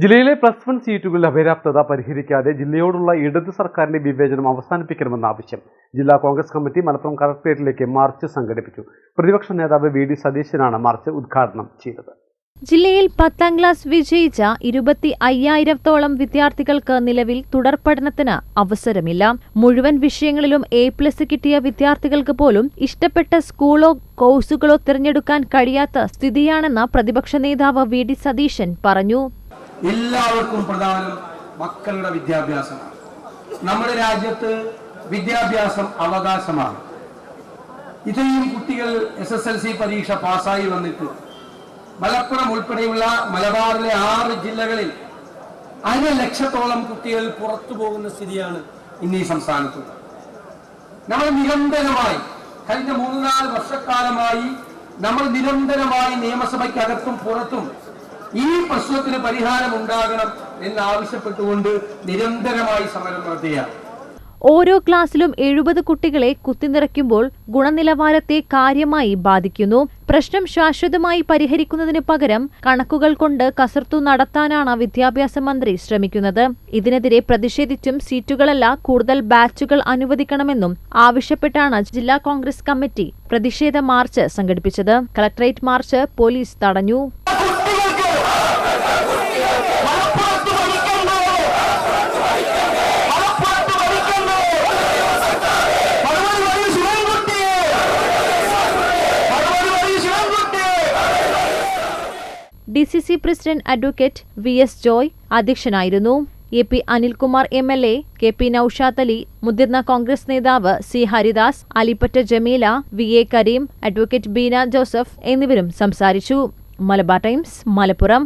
ജില്ലയിലെ +1 സീറ്റുകളിലെ അപര്യാപ്തത പരിഹരിക്കാതെ ജില്ലയോടുള്ള ഇടത് സർക്കാരിന്റെ വിവേചനം അവസാനിപ്പിക്കണമെന്ന ആവശ്യം ജില്ലാ കോൺഗ്രസ് കമ്മിറ്റി മലപ്പുറം കളക്ടറേറ്റിലേക്ക് മാർച്ച് സംഘടിപ്പിച്ചു. പ്രതിപക്ഷ നേതാവ് വി.ഡി. സതീശനാണ് മാർച്ച് ഉദ്ഘാടനം ചെയ്തത്. ജില്ലയിൽ 10ാം ക്ലാസ് വിജയിച്ച 25,000-ഓളം വിദ്യാർത്ഥികൾക്ക് നിലവിൽ തുടർ പഠനത്തിന് അവസരമില്ല. മുഴുവൻ വിഷയങ്ങളിലും A+ കിട്ടിയ വിദ്യാർത്ഥികൾക്ക് പോലും ഇഷ്ടപ്പെട്ട സ്കൂളോ കോഴ്സുകളോ തിരഞ്ഞെടുക്കാൻ കഴിയാത്ത സ്ഥിതിയാണെന്ന് പ്രതിപക്ഷ നേതാവ് വി.ഡി. സതീശൻ പറഞ്ഞു. എല്ലാവർക്കും പ്രധാനം മക്കളുടെ വിദ്യാഭ്യാസമാണ്. നമ്മുടെ രാജ്യത്ത് വിദ്യാഭ്യാസം അവകാശമാണ്. ഇത്രയും കുട്ടികൾ SSLC പരീക്ഷ പാസ്സായി വന്നിട്ട് മലപ്പുറം ഉൾപ്പെടെയുള്ള മലബാറിലെ 6 ജില്ലകളിൽ 1,00,000-ഓളം കുട്ടികൾ പുറത്തു പോകുന്ന സ്ഥിതിയാണ് ഇന്ന് ഈ സംസ്ഥാനത്ത്. നമ്മൾ നിരന്തരമായി കഴിഞ്ഞ 3-4 വർഷക്കാലമായി നമ്മൾ നിരന്തരമായി നിയമസഭയ്ക്കകത്തും പുറത്തും ഈ പ്രശ്നത്തിന് പരിഹാരം ഉണ്ടാകണം എന്നാവശ്യപ്പെട്ടുകൊണ്ട് നിരന്തരമായി സമരം നടത്തുകയാണ്. ഓരോ ക്ലാസ്സിലും 70 കുട്ടികളെ കുത്തിനിറയ്ക്കുമ്പോൾ ഗുണനിലവാരത്തെ കാര്യമായി ബാധിക്കുന്നു. പ്രശ്നം ശാശ്വതമായി പരിഹരിക്കുന്നതിന് പകരം കണക്കുകൾ കൊണ്ട് കസർത്തു നടത്താനാണ് വിദ്യാഭ്യാസ മന്ത്രി ശ്രമിക്കുന്നത്. ഇതിനെതിരെ പ്രതിഷേധിച്ചും സീറ്റുകളല്ല കൂടുതൽ ബാച്ചുകൾ അനുവദിക്കണമെന്നും ആവശ്യപ്പെട്ടാണ് ജില്ലാ കോൺഗ്രസ് കമ്മിറ്റി പ്രതിഷേധ മാർച്ച് സംഘടിപ്പിച്ചത്. കളക്ടറേറ്റ് മാർച്ച് പോലീസ് തടഞ്ഞു. DCC president advocate VS Joy അധ്യക്ഷനായിരുന്നു. AP Anilkumar MLA, KP Naushad Ali, മുതിർന്ന കോൺഗ്രസ് നേതാവ് C Haridas, Alippatta Jameela, VA Kareem, advocate Beena Joseph എന്നിവരും സംസാരിച്ചു. മലബാർ ടൈംസ്, മലപ്പുറം.